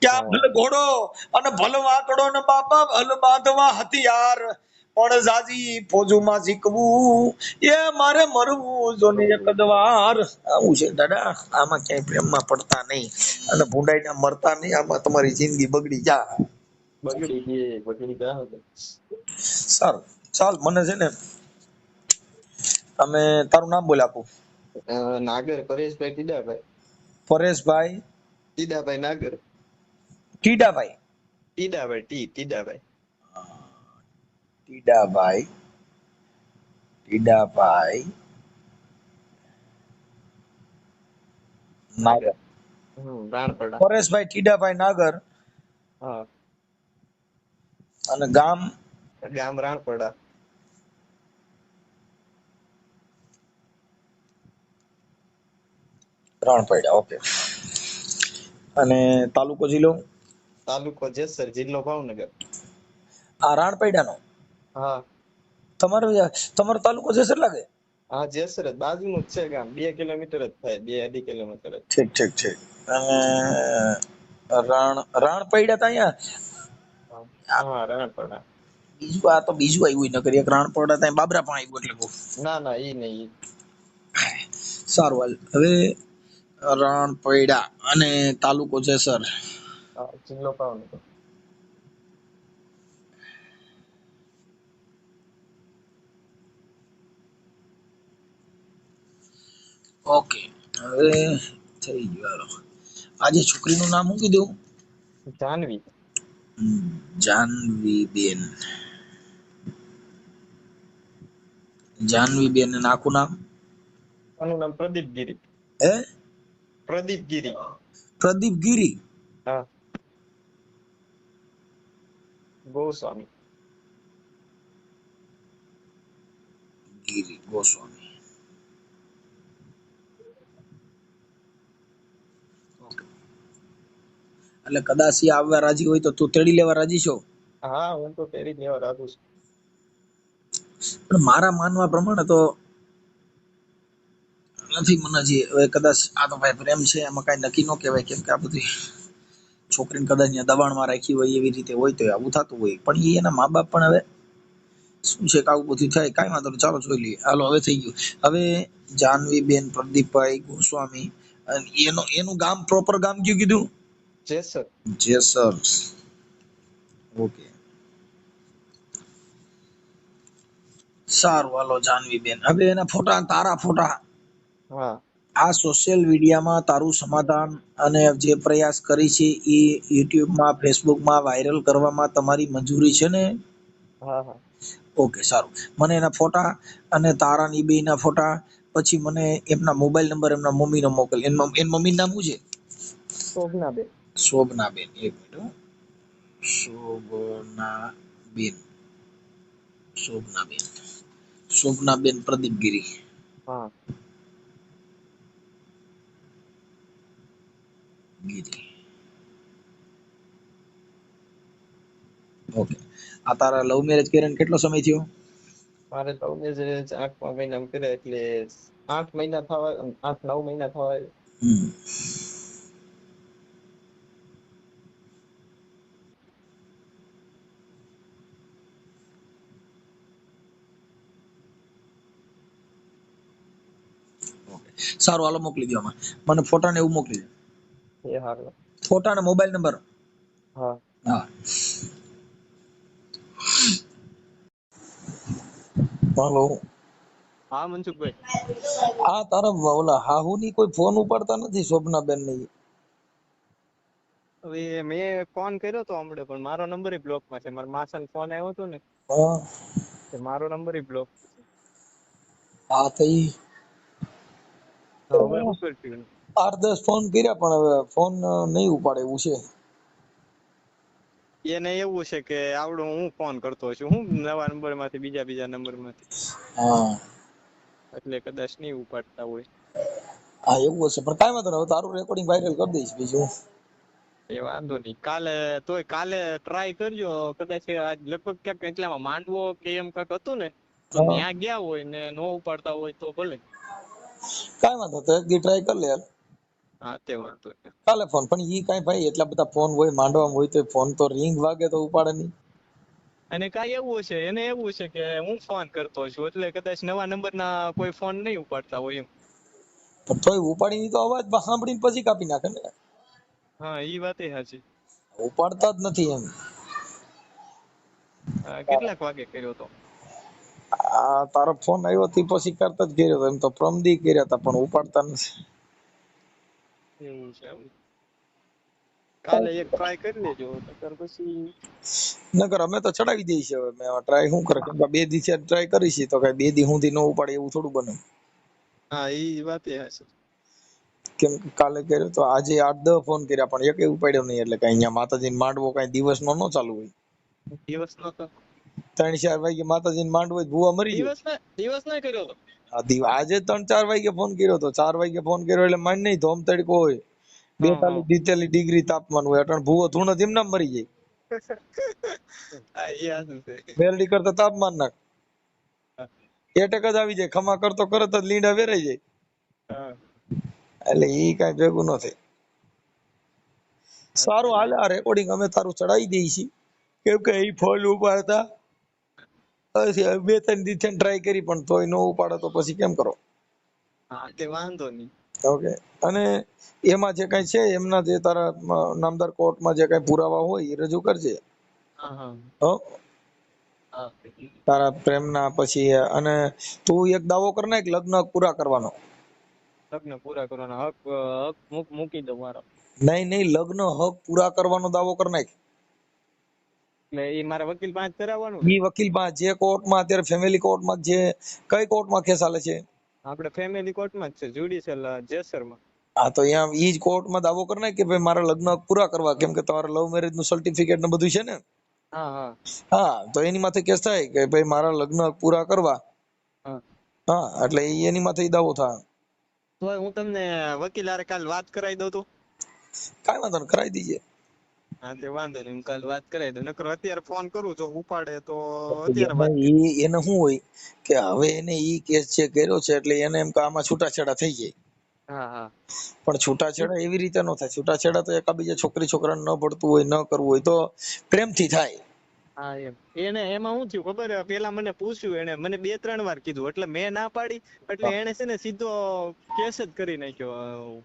કે આ ભલ હા ઘોડો અને ભલ વાકડો ને બાપા ભલ બાંધવા હથિયાર પણ જાજી ફોજુમાં શીખવું એ મારે મરવું જોને એક જ વાર આવું છે દાદા આમાં ક્યાંય પ્રેમમાં પડતા નહીં અને ભૂંડાઈના મરતા નહીં આમાં તમારી જિંદગી બગડી જા બગડી ગયા હતા. સારું ચાલ મને છે ને તમે તારું નામ બોલ આપું નાગર પરેશભાઈ ટીડાભાઈ પરેશભાઈ ટીડાભાઈ નાગર ટીડાભાઈ ટીડાભાઈ ટીડાભાઈ ટીડાભાઈ નાગર નાગર રાણપડા પરેશભાઈ ટીડાભાઈ નાગર હા અને ગામ ગામ રાણપડા રણપૈડા ઓકે અને તાલુકો જિલ્લો તાલુકો જેસર જિલ્લો ભાવનગર આ રાણપૈડાનો હા તમારો તમારો તાલુકો જેસર લાગે હા જેસર જ બાજુનું જ છે ગામ 2 કિલોમીટર જ થાય 2-2.5 કિલોમીટર જ ઠીક ઠીક ઠીક અને રાણપૈડા તો અહીંયા હા રાણપડા બીજું આ તો બીજું આવ્યું નકર એક રાણપૈડા ત્યાં બાબરા પણ આવ્યું એટલે બહુ ના ઈ નહીં સારું હાલ હવે રાણપૈડા અને તાલુકો જેસર જિલ્લો ભાવનગર ઓકે હવે થઈ ગયું હાલો આજે છોકરીનું નામ શું કીધું જાનવી જાનવીબેન જાનવીબેન અને આખું નામ આનું નામ પ્રદીપ ગીરી હે પ્રદીપ ગીરી પ્રદીપ ગીરી હા ગોસ્વામી ગીરી ગોસ્વામી ઓકે એટલે કદાચ એ આવવા રાજી હોય તો તું તેડી લેવા રાજી છો હા હું તો પહેરી જ લેવા રાખું છું પણ મારા માનવા પ્રમાણે તો નથી મને હજી હવે કદાચ આ તો ભાઈ પ્રેમ છે એમાં કઈ નક્કી ન કહેવાય કેમ કે આ બધી છોકરીને કદાચ અહીંયા દબાણમાં રાખી હોય એવી રીતે હોય તો આવું થતું હોય પણ એ એના મા બાપ પણ હવે શું છે કે આવું બધું થાય કાંઈ વાંધો નહીં ચાલો જોઈ લઈએ હાલો હવે થઈ ગયું હવે જાનવીબેન પ્રદીપભાઈ ગોસ્વામી અને એનું ગામ પ્રોપર ગામ કયું કીધું જેસર જેસર ઓકે સારું હાલો જાનવીબેન હવે એના ફોટા તારા ફોટા હા આ સોશિયલ મીડિયામાં તારું સમાધાન અને જે પ્રયાસ કરી છે એ યુટ્યુબમાં ફેસબુકમાં વાયરલ કરવામાં તમારી મંજૂરી છે ને હા હા ઓકે સારું મને એના ફોટા અને તારાની બેયના ફોટા પછી મને એમના મોબાઈલ નંબર એમના મમ્મીનો મોકલ એની મમ્મીનું નામ શું છે શોભનાબેન શોભનાબેન એક મિનિટ હો. શોભનાબેન શોભનાબેન શોભનાબેન પ્રદીપગીરી હા ગીરી ઓકે આ તારા લવ મેરેજ કર્યા કેટલો સમય થયો મારે તો મેરેજ 8મા મહિનામાં કર્યા એટલે 8 મહિના થવા 8-9 મહિના થવા હમ સારું હાલો મોકલી દો આમાં. મને ફોટા ને એવું મોકલી દો. એ હારું. ફોટા ને મોબાઈલ નંબર. હા હા હાલો. હા મનસુખભાઈ. આ તારા ઓલા હાહુ ની કોઈ ફોન ઉપાડતા નથી શોભનાબેન ની. હવે મેં ફોન કર્યો તો હમણાં પણ મારો નંબર બ્લોક માં છે. મારા માસા ફોન આવ્યો હતો ને હા મારો નંબર બ્લોક છે. હા તો ઈ હવે શું કરશું? 8-10 ફોન કર્યા પણ હવે ફોન નહીં ઉપાડે એવું છે. એને એવું છે કે આવડું હું ફોન કરતો છું હું નવા નંબર માંથી બીજા નંબર માંથી, હા એટલે કદાચ નહીં ઉપાડતા હોય. હા એવું હશે પણ કાંઈ વાંધો નહીં. હવે તારું રેકોર્ડિંગ વાયરલ કરી દઈશ બીજું. એ વાંધો નહીં. કાલે ટ્રાય કરજો. કદાચ આજ લગભગ ક્યાંક એટલામાં માંડવો કે એમ કાંઈક હતું ને તો હા ત્યાં ગયા હોય ને નો ઉપાડતા હોય તો ભલે. કાંઈ વાંધો તો એક દી ટ્રાય કરી લે યાર. હા તે વાંધો નહીં. કાલે ફોન પણ ઈ કાંઈ ભાઈ એટલા બધા ફોન હોય માંડવામાં હોય તો ફોન તો રિંગ વાગે તો ઉપાડે નહીં. અને કાંઈ એવું છે એને એવું છે કે હું ફોન કરતો છું એટલે કદાચ નવા નંબરના કોઈ ફોન નહીં ઉપાડતા હોય એમ. પણ તોય ઉપાડી તો અવાજ સાંભળીને પછી કાપી નાખે ને. હા ઈ વાત એ સાચી. ઉપાડતા જ નથી એમ. કેટલાક વાગે કર્યો તો? આ તારો ફોન આવ્યો તે પછી કરતા જ કર્યો હતો. એમ તો પ્રમદી કર્યા હતા પણ ઉપાડતા નથી. એવું છે એમ. કાલે એક ટ્રાય કરી લેજો નકર પછી. નકર અમે તો ચડાવી દઈએ છીએ હવે. મેં ટ્રાય શું કરે કેમ કે 2 દી ટ્રાય કરી છે તો કઈ 2 દી સુધી ન ઉપાડે એવું થોડું બને. હા ઈ વાત એ સાચી. કેમ કે કાલે કર્યો તો આજે 8-10 ફોન કર્યા પણ એકેય ઉપાડ્યો નહીં. એટલે કઈ અહીંયા માતાજીને માંડવો કઈ દિવસનો ન ચાલુ હોય. દિવસનો તો 3-4 વાગે માતાજીને માંડવો હોય ભૂવા મરી જાય. દિવસનો કર્યો તો. આજે 3-4 વાગે ફોન કર્યો તો 4 વાગે ફોન કર્યો એટલે માન નહીં ધોમ તડકો હોય, હા 42-43 ડિગ્રી તાપમાન હોય. અટણ ભૂવો ધૂણો જેમ ના મરી જાય. હા એ સાચું છે. મેલડી કરતા તાપમાન નાખ એટક જ આવી જાય. ખમા કરતો કરત જ લીંડા વેરાઈ જાય. હા એટલે ઈ કાંઈ ભેગું ન થાય. સારું હાલે આ રેકોર્ડિંગ અમે તારું ચડાવી દઈએ છીએ. કેમ કે ઈ ફોન ઉપાડતા 2-3 દી ટ્રાય કરી પણ તોય ન ઉપાડે તો પછી કેમ કરો? હા તે વાંધો નહીં. ઓકે. અને એમાં જે કઈ છે એમના જે તારા નામદાર કોર્ટમાં જે કઈ પુરાવા હોય એ રજૂ કરજે. હા હા હો હા. તારા પ્રેમના પછી. અને તું એક દાવો કર ને લગ્ન પૂરા કરવાનો. લગ્ન પૂરા કરવાના હક મૂકી દો મારો. નહીં લગ્ન હક પૂરા કરવાનો દાવો કર નાખ. એટલે એ મારા વકીલ પાસે કરાવવાનું ને? ઈ વકીલ પાસે જે કોર્ટમાં અત્યારે ફેમિલી કોર્ટમાં જે કઈ કોર્ટમાં કેસ ચાલે છે? આપણે ફેમિલી કોર્ટમાં જ છે, જ્યુડિશિયલ જેસરમાં. હા તો અહીંયા ઈ જ કોર્ટમાં દાવો કર નાખ કે ભાઈ મારા લગ્ન પૂરા કરવા. કેમ કે તમારા લવ મેરેજ નું સર્ટિફિકેટ ને બધું છે ને. હા હા હા તો એની માથે કેસ થાય કે ભાઈ મારા લગ્ન પૂરા કરવા. હા. હા એટલે એની માથે દાવો થાય. તો હું તમને વકીલ હારે કાલ વાત કરાવી દઉં તો? કાંઈ વાંધો નહીં કરાવી દઈએ. હા તે વાંધો નહીં. હું કાલ વાત કરાવી દઉં. નકર અત્યારે ફોન કરું જો ઉપાડે તો અત્યારે વાત કરી. એને શું હોય કે હવે એને ઈ કેસ જે કર્યો છે એટલે એને એમ કે આમાં છૂટાછેડા થઈ જાય. હા હા પણ છૂટાછેડા એવી રીતે ન થાય. છૂટાછેડા તો એકાબીજા છોકરી છોકરાને ન પડતું હોય ન કરવું હોય તો પ્રેમથી થાય. હા એમ. એને એમાં શું થયું ખબર હે? પેલા મને પૂછ્યું, એને મને 2-3 વાર કીધું એટલે મેં ના પાડી. એટલે એને છે ને સીધો કેસ જ કરી નાખ્યો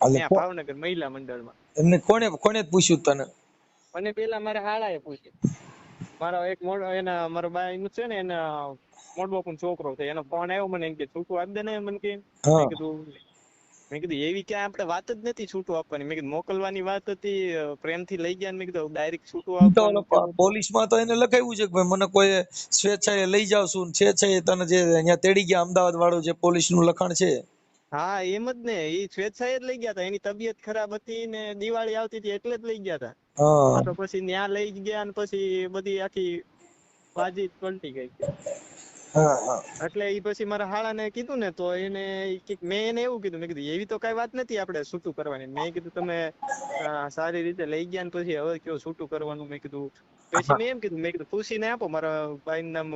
ત્યાં ભાવનગર મહિલા મંડળમાં. એમને કોને કોને પૂછ્યું તને? મને પેલા મારા હાળાએ પૂછ્યું. મારો એક એના મારો બાઈ નું છે ને એના મોટો પણ છોકરો છે. એનો ફોન આવ્યો મને એમ કે છૂટું આપી દે ને. મને કે હા મેં કીધું એવી ક્યાં આપણે વાત જ નથી છૂટું આપવાની. મેં કીધું મોકલવાની વાત હતી, પ્રેમથી લઈ ગયા. મેં કીધું ડાયરેક્ટ છૂટું આપવાનું કેવું? પોલીસમાં તો એને લખાવ્યું છે કે ભાઈ મને કોઈ સ્વેચ્છાએ લઈ જાવ છું, સ્વેચ્છાએ તને જે અહીંયા તેડી ગયા અમદાવાદ વાળું જે પોલીસ નું લખાણ છે. હા એમ જ ને. એ સ્વેચ્છાએ જ લઈ ગયા હતા. એની તબિયત ખરાબ હતી ને દિવાળી આવતી હતી એટલે જ લઈ ગયા હતા. હા આ તો પછી ન્યા લઈ ગયા ને પછી બધી આખી બાજી પલટી ગઈ. હા હા એટલે એ પછી મારા હાળાને કીધું ને તો એને મેં એને એવું કીધું, મેં કીધું એવી તો કઈ વાત નથી આપણે છૂટું કરવાની. મેં કીધું તમે સારી રીતે લઈ ગયા ને પછી હવે કયો છૂટું કરવાનું. મેં કીધું પછી મેં એમ કીધું, મેં કીધું પૂછીને આપો. મારા ભાઈનું નામ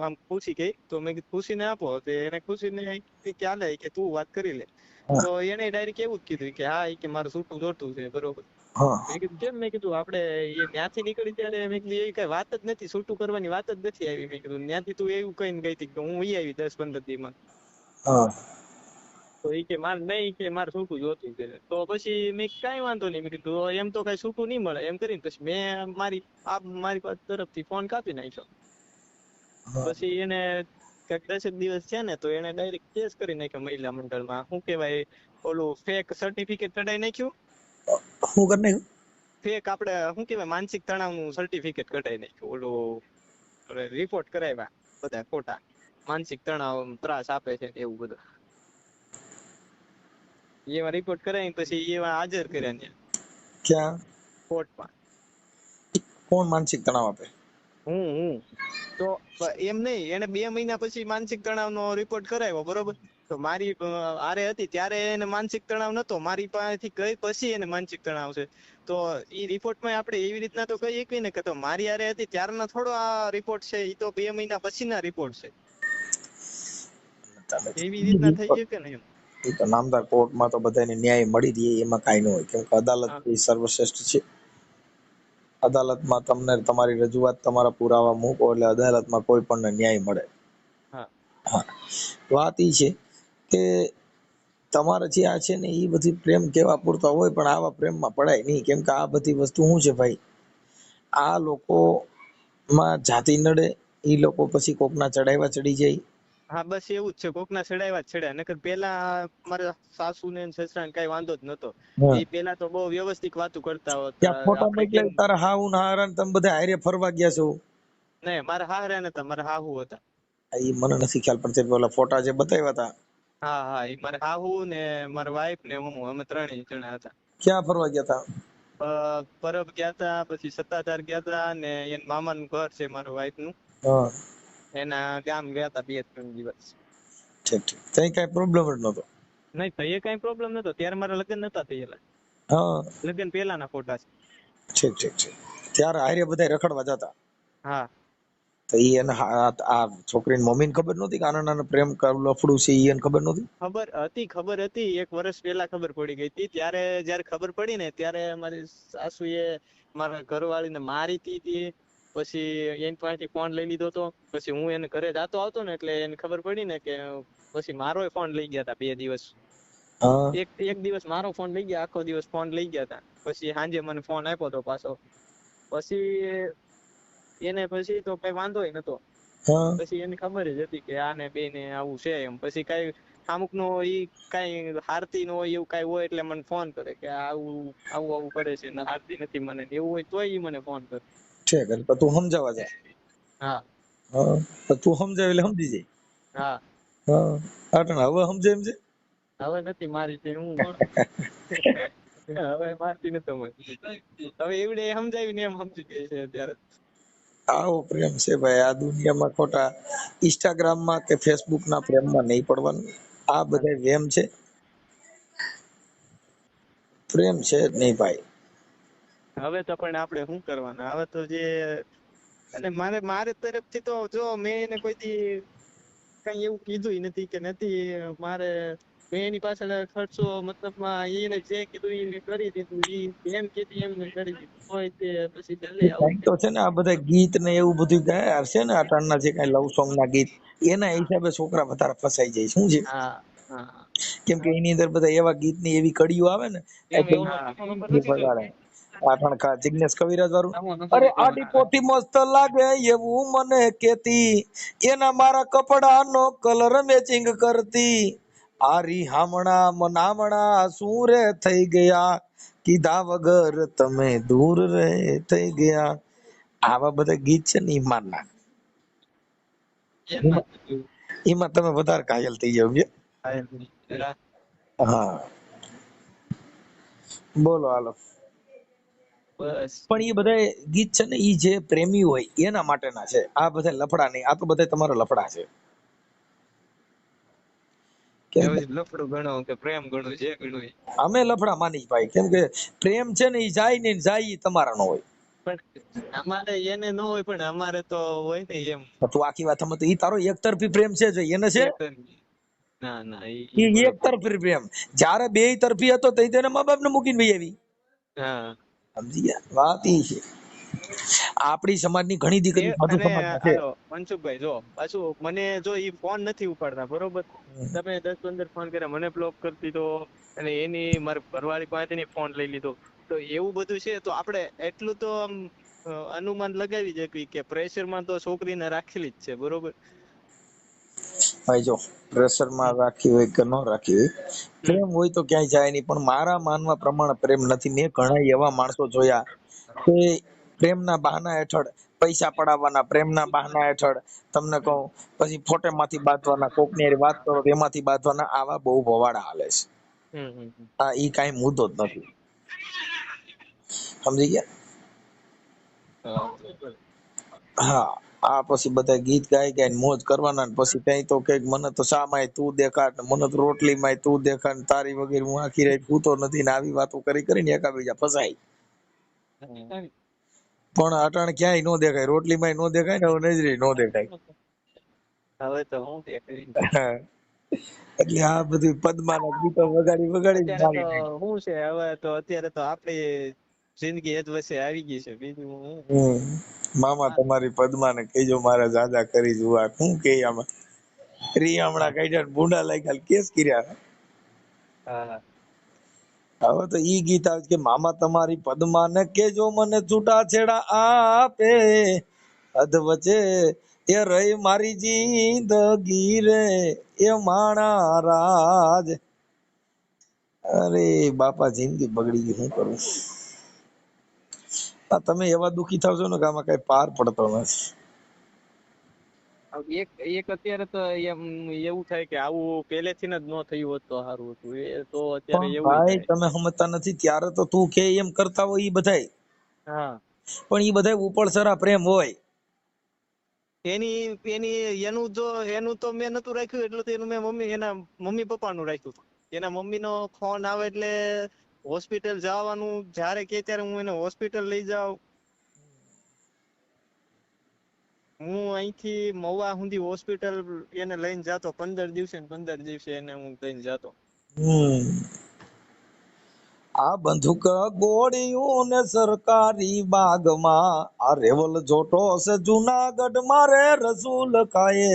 આમ ખુશી કહી તો મેં કીધું પૂછીને આપો. તો એને ખુશીને કે હાલે કે તું વાત કરી લે. તો એને ડાયરેક્ટ એવું જ કીધું કે હા કે મારું છૂટું જોતું છે. બરોબર. હા મેં કીધું કેમ? મેં કીધું આપણે ત્યાંથી નીકળી ત્યારે મેં કીધું એવી કઈ વાત જ નથી, છૂટું કરવાની વાત જ નથી આવી. મેં કીધું ત્યાંથી તું એવું કઈ ગઈ હતી કે હું આવી 10-15 દી માં. હા તો એ કે મારે નહીં, કે મારે છૂટું જોતું છે. તો પછી મેં કાંઈ વાંધો નહીં, મેં કીધું એમ તો કાંઈ છૂટું નહીં મળે એમ કરીને પછી મેં મારી પાસે તરફથી ફોન કાપી નાખ્યો. હા. પછી એને કંઈક 10 દિવસ છે ને તો એને ડાયરેક્ટ કેસ કરી નાખ્યો મહિલા મંડળમાં. શું કહેવાય, ઓલું ફેક સર્ટિફિકેટ કઢાઈ નાખ્યું. શું કરી નાખ્યું? ફેક આપણે શું કહેવાય, માનસિક તણાવનું સર્ટિફિકેટ કઢાઈ નાખ્યું. ઓલું રિપોર્ટ કરાવ્યા બધા ખોટા, માનસિક તણાવ ત્રાસ આપે છે એવું બધું. એવા રિપોર્ટ કરાવીને પછી એવા હાજર કર્યા ત્યાં ક્યાં? કોર્ટમાં. કોણ માનસિક તણાવ આપે? હું તો એમ નહીં, એને 2 મહિના પછી માનસિક તણાવનો રિપોર્ટ કરાવ્યો, બરોબર. તો મારી આરે હતી ત્યારે એને માનસિક તણાવ નતો, મારી પાસેથી ગઈ પછી એને માનસિક તણાવ છે. તો એ રિપોર્ટમાં આપણે એવી રીતના તો કહી શકીએ ને કે તો મારી આરે હતી ત્યારનો થોડો આ રિપોર્ટ છે, એ તો 2 મહિના પછીના રિપોર્ટ છે. એવી રીતના થઈ શકે ને એમ. એ તો નામદાર કોર્ટમાં તો બધાને ન્યાય મળી રહે, એમાં કાંઈ ન હોય, કેમ કે અદાલત હા એ સર્વશ્રેષ્ઠ છે. અદાલતમાં તમને તમારી રજૂઆત, તમારા પુરાવા મૂકો એટલે અદાલતમાં કોઈ પણ ન્યાય મળે. હા હા, વાત એ છે કે તમારે જે આ છે ને એ બધી પ્રેમ કેવા પૂરતા હોય, પણ આવા પ્રેમમાં પડાય નહીં, કેમ કે આ બધી વસ્તુ શું છે ભાઈ, આ લોકો માં જાતિ નડે, એ લોકો પછી કોકના ચડાવ્યા ચડી જાય. હા, બસ એવું જ છે, કોકના છેડાવ્યા જ છેડ્યા. નકર પેલા મારા સાસુ ને સસરા કઈ વાંધો જ નતો. હા, એ પેલા તો બહુ વ્યવસ્થિત વાતું કરતા ત્યાં હતા. ફોટા આપણે મોકલે કેમ તારા હાહુ ના હારા ને તમે બધા હારે ફરવા ગયા છો. નહીં, મારા હાહરા નતા, મારા હાહુ હતા. એ મને નથી ખ્યાલ, પણ તે પેલા ફોટા જે બતાવ્યા હતા. હા હા, એ મારા હાહુ ને મારા વાઈફ ને હું, અમે 3 જણા હતા. ક્યાં ફરવા ગયા હતા? પરબ ગયા તા, પછી સત્તાધાર ગયા તા, ને એન મામાનું ઘર છે મારા વાઈફ નું, હા, એના ગામ ગયા તા 2-3 દિવસ. ઠીક ઠીક, કઈ કઈ પ્રોબ્લેમ જ નતો. નહીં તો એ કઈ પ્રોબ્લેમ નતો, ત્યારે મારા લગ્ન નતા થયેલા. હા, લગ્ન પેલાના ફોટા છે. ઠીક ઠીક ઠીક. ત્યારે હારે બધા રખડવા જતા. હા તો ઈ એને આ છોકરીની મમ્મીને ખબર નહોતી કે આના નાના પ્રેમ લફડું છે, ઈ એને ખબર નહોતી. ખબર હતી. 1 વર્ષ પહેલા ખબર પડી ગઈ હતી. ત્યારે જયારે ખબર પડી ને ત્યારે મારી સાસુએ મારા ઘરવાળીને મારી હતી. પછી એની પાસેથી ફોન લઈ લીધો હતો. પછી હું એને ઘરે જાતો આવતો ને એટલે એને ખબર પડી ને કે પછી મારો ફોન લઈ ગયા હતા 2 દિવસ. હા એક દિવસ મારો ફોન લઈ ગયા, આખો દિવસ ફોન લઈ ગયા હતા. પછી સાંજે મને ફોન આપ્યો હતો પાછો. પછી એને પછી તો કઈ વાંધો નતો. હા, પછી એને ખબર જ હતી કે આને બેને આવું છે એમ. પછી કઈ અમુક નો ઈ કઈ હારતી નો હોય એવું કઈ હોય એટલે મને ફોન કરે કે આવું આવું આવું કરે છે ને હારતી નથી મને, એવું હોય તોય ઈ મને ફોન કરે. ઠીક. એટલે તું સમજાવવા જા. હા હા, તો તું સમજાવ એટલે સમજી જાય. હા, હા, આટણ હવે સમજે એમ છે. હવે નથી મારી છે હું હવે મારતી નથી હવે એવડે સમજાવીને એમ સમજી ગઈ છે અત્યારે. આવો પ્રેમ છે ભાઈ, આ દુનિયામાં ખોટા ઇન્સ્ટાગ્રામમાં કે ફેસબુક ના પ્રેમમાં નહીં પડવાનું. આ બધા વેમ છે, પ્રેમ છે જ નહીં ભાઈ. હવે તો પણ આપણે શું કરવાના, હવે તો જે અને મારે તરફથી તો જો મેં એને કોઈથી કઈ એવું કીધું નથી કે નથી મારે, મેં એની પાછળ ખર્ચો મતલબમાં એને જે કીધું એને કરી દીધું. ઈ એમ કીધી એમ મેં કરી દીધું. હોય તે પછી ભલે આવું તો છે ને આ બધા ગીત ને એવું બધું ગાય છે ને, અટાણના જે કઈ લવ સોંગ ના ગીત, એના હા હિસાબે છોકરા વધારે ફસાઈ જાય. શું છે? હા હા કેમ કે એની અંદર બધા એવા ગીત ની એવી કડીઓ આવે ને, એટલે ઈ બગાડે. આઠણ જિગ્નેશ કવિરાજ વાળું, અરે આડી પોટી મસ્ત લાગે એવું મને કેતી, એના મારા કપડા નો કલર મેચિંગ કરતી, આરી હામણા મનામણા શું રે થઈ ગયા, કીધા વગર તમે દૂર રે થઈ ગયા. આવા બધા ગીત છે ને ઈમાન ના, એમાં તમે વધારે ઘાયલ થઈ જાવ. હા, બોલો હાલો. બસ પણ એ બધા ગીત છે ને, ઈ જે પ્રેમી હોય એના માટેના છે. આ બધા લફડા નહીં, આ તો બધા તમારા લફડા છે. કેમ કે લફડું ગણો કે પ્રેમ ગણો, જે ગણું. અમે લફડા માની ભાઈ, કેમ કે પ્રેમ છે ને ઈ જાય ને જાય, ઈ તમારા નો હોય. પણ અમારે એને ન હોય, પણ અમારે તો હોય ને એમ. તો તું આખી વાત સમજ, ઈ તારો એક તરફી પ્રેમ છે જો એને છે. એક ના ના ઈ ઈ એક બરોબર. તરફી પ્રેમ, જ્યારે બે તરફી હતો તો તેને મા બાપ ને મૂકીને વહી આવી. હા સમજી ગયા? વાત ઈ છે. આપણી સમાજની ઘણી દીકરીઓ સાધુ અને સમાજમાં છે. હાલો મનસુખભાઈ જો પાછું મને જો ઈ ફોન નથી ઉપાડતા બરોબર, તમે 10-15 ફોન કર્યા, મને બ્લોક કરી દીધો, અને એની મારી ઘરવાળી પાસેથી ફોન લઈ લીધો, તો એવું બધું છે તો આપણે એટલું તો આમ અનુમાન લગાવી શકીએ કે પ્રેશરમાં તો છોકરીને રાખેલી જ છે બરોબર. ભાઈ જો પ્રેશરમાં રાખી હોય કે ન રાખી હોય, પ્રેમ હોય તો ક્યાંય જાય નહીં. પણ મારા માનવા પ્રમાણે પ્રેમ નથી. મેં ઘણા એવા માણસો જોયા કે પ્રેમના બહાના હેઠળ પૈસા પડાવવાના, પ્રેમના બહાના હેઠળ તમને કહું પછી ફોટેમાંથી બાંધવાના, કોકની હારે વાત કરો તો એમાંથી બાંધવાના, આવા બહુ ભવાડા હાલે છે. આ ઈ કાંઈ મુદ્દો જ નથી, સમજી ગયા? હા, આ પછી બધા ગીત ગાઈ ગાઈને મોજ કરવાના ને પછી કઈ તો કઈક મને તો શામાંય તું દેખાડ ને મને તો રોટલીમાંય તું દેખાડ ને તારી વગર હું આખી રાત સૂતો નથી ને આવી વાતો કરી કરીને એકાબીજા ફસાય. પણ અટાણે ક્યાંય નો દેખાય, રોટલીમાંય નો દેખાય ને હવે નજરે નો દેખાય. હવે તો હું દેખાય એટલે આ બધું પદ્માના ગીતો વગાડી વગાડી અત્યારે મારી તો શું છે, હવે તો અત્યારે તો આપણી જિંદગી એ જ વચ્ચે આવી ગઈ છે, બીજું હું. મામા તમારી પદ્માને કહેજો મારા દાદા કરી જુઆ. શું કે આમાં હમણાં કાઢ્યા ને ભૂંડા લાગ્યા કેસ કર્યા. હા હવે તો ઈ ગીત આવે કે મામા તમારી પદ્માને કેજો મને છૂટા છેડા આપે, અધ વચ્ચે એ રહી મારી જિંદગી રે એ માણા રાજ. અરે બાપા જિંદગી બગડી ગઈ, શું કરું? તમે એવા દુખી થાવ છો ને કે આમાં કઈ પાર પડતો નથી. એક અત્યારે તો એમ એવું થાય કે આવું પહેલેથી જ ન થયું હોત તો સારું હતું, એ તો અત્યારે પણ એવું ભાઈ થાય. તમે સમજતા નથી, ત્યારે તો તું કે એમ કરતા હોય ઈ બધાય, હા પણ ઈ બધાય ઉપળસરા પ્રેમ હોય. એનું તો મેં નતું રાખ્યું, એટલું તો એનું મેં એના મમ્મી પપ્પાનું રાખ્યું. એના મમ્મીનો ફોન આવે એટલે હોસ્પિટલ જવાનું, જ્યારે કે ત્યારે હું એને હોસ્પિટલ લઈ જાઉં. હું અહીંથી મવા સુધી હોસ્પિટલ એને લઈને જાતો, 15 દિવસે ને 15 દિવસે એને હું લઈને જાતો. આ બંદૂક ગોળીયું ને સરકારી બાગમાં, આ રેવલ જોટો છે જુનાગઢ મારે રસૂલ કાએ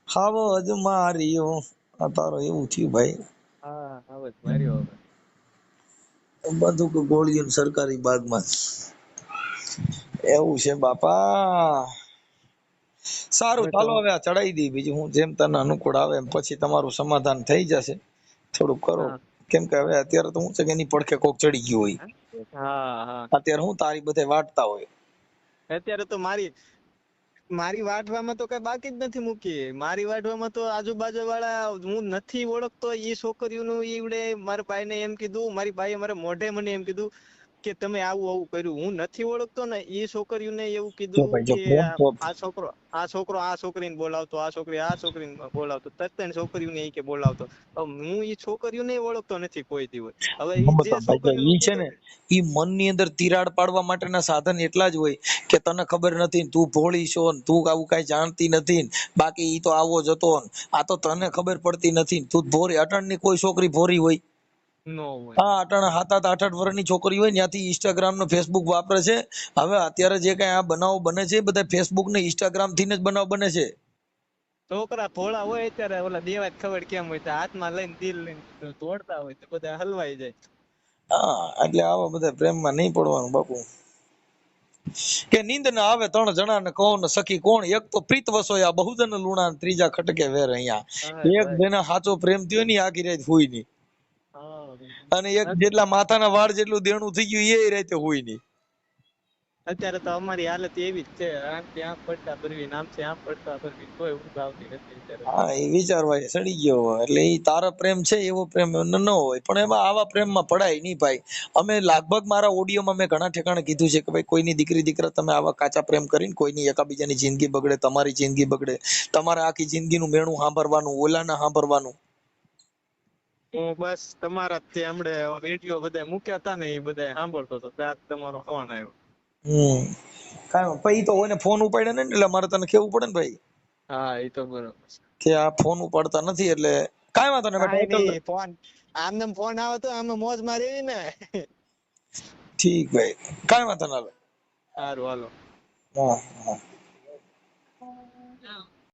હાવજ માર્યો. આ તારો એવું થયું ભાઈ. હા હવે માર્યો. હવે બંદૂક ગોળીયું ને સરકારી બાગમાં, એવું છે બાપા. સારું હવે તો ચાલો હવે આ ચડાઈ દી, બીજું હું જેમ તને અનુકૂળ આવે એમ પછી તમારું સમાધાન થઈ જશે. થોડુંક કરો, હા કેમ કે હવે અત્યારે તો હું છે કે એની પડખે કોક ચડી ગયું હોય. હા હા અત્યારે હું તારી બધે વાટતા હોય. અત્યારે તો મારી વાઢવામાં તો કઈ બાકી જ નથી મૂકી. મારી વાઢવામાં તો આજુબાજુ વાળા, હું નથી ઓળખતો એ છોકરીઓનું ઈવડે મારા ભાઈને એમ કીધું, મારી ભાઈએ મારે મોઢે મને એમ કીધું કે તમે આવું કર્યું. હું નથી ઓળખતો ને એ છોકરીઓને એવું જો કીધું ભાઈ જો કે પ્રેમ તો આ છોકરો આ છોકરીને બોલાવતો, આ છોકરી આ છોકરીને બોલાવતો, ત્રણ છોકરીઓને એ કે બોલાવતો. હું એ છોકરીઓને ઓળખતો નથી કોઈ દિવસ. હવે એ જે ભાઈ જો છોકરીઓનું ઈ છે કીધું ને, ઈ મનની અંદર તિરાડ પાડવા માટેના સાધન એટલા જ હોય કે તને ખબર નથી ને તું ભોળી છો ને તું આવું કઈ જાણતી નથી ને બાકી ઈ તો આવો જ હતો ને આ તો તને ખબર પડતી નથી ને તું ભોરી. અટણની કોઈ છોકરી ભોરી હોય? ન હોય. હા, અટાણે 7-8 વર્ષની છોકરી હોય ત્યાંથી ઇન્સ્ટાગ્રામ ને ફેસબુક વાપરે છે. હવે અત્યારે જે કઈ આ બનાવ બને છે બધા ફેસબુક ને ઇન્સ્ટાગ્રામ થી જ બનાવ બને છે. છોકરા ભોળા હોય અત્યારે ઓલા દેવા ખબર કેમ હોય તો હાથમાં લઈને દિલ લઈને તોડતા હોય તો બધા હલવાઈ જાય. હા, એટલે આવા બધા પ્રેમમાં નહીં પડવાનું બાપુ. કે નીંદ ના આવે 3 જણા ને કહો ને સખી કોણ, એક તો પ્રીત વસોયા બહુજન લુણા, ત્રીજા ખટકે વેર અહીંયા. હા એક ભાઈ. જેને સાચો પ્રેમ થયો ને આખી રાત હુઈ નહીં, અને એક હા જેટલા માથાના વાળ જેટલું દેણું થઈ ગયું એ રાતે હુઈ નહીં. અત્યારે તો અમારી હાલત એવી જ છે. આમથી આમ પડતા ભરવી, આમથી આમ પડતા ભરવી, કોઈ ઊંઘ આવતી નથી અત્યારે. હા, એ વિચારવા સડી ગયો હોય. એટલે એ તારો પ્રેમ છે એવો પ્રેમ ન હોય, પણ એમાં આવા પ્રેમમાં પડાય નહીં ભાઈ. અમે લગભગ મારા ઓડિયોમાં મેં ઘણા ઠેકાણે કીધું છે કે ભાઈ કોઈની દીકરી દીકરા તમે આવા કાચા પ્રેમ કરીને કોઈની એકાબીજાની જિંદગી બગડે, તમારી જિંદગી બગડે, તમારે આખી જિંદગીનું મેણું સાંભળવાનું, ઓલાના સાંભળવાનું. હું બસ તમારા તે હમણે વિડીયો બધા મૂક્યા હતા ને એ બધા સાંભળતો હતો ત્યાં તમારો ફોન આવ્યો. કાંઈ પછી તો કોઈને ફોન ઉપાડ્યો નહીં ને એટલે મારે તને કેવું પડે ને ભાઈ હા એ તો બરોબર છે. કે આ ફોન ઉપાડતા નથી. એટલે કાંઈ વાંધો નહીં, કાંઈ ટાઇટલ નહીં, આમને ફોન આવે તો આમે મોજ મારી ને. ઠીક ભાઈ, કાંઈ વાંધો ના. સારું હાલો. હા હા.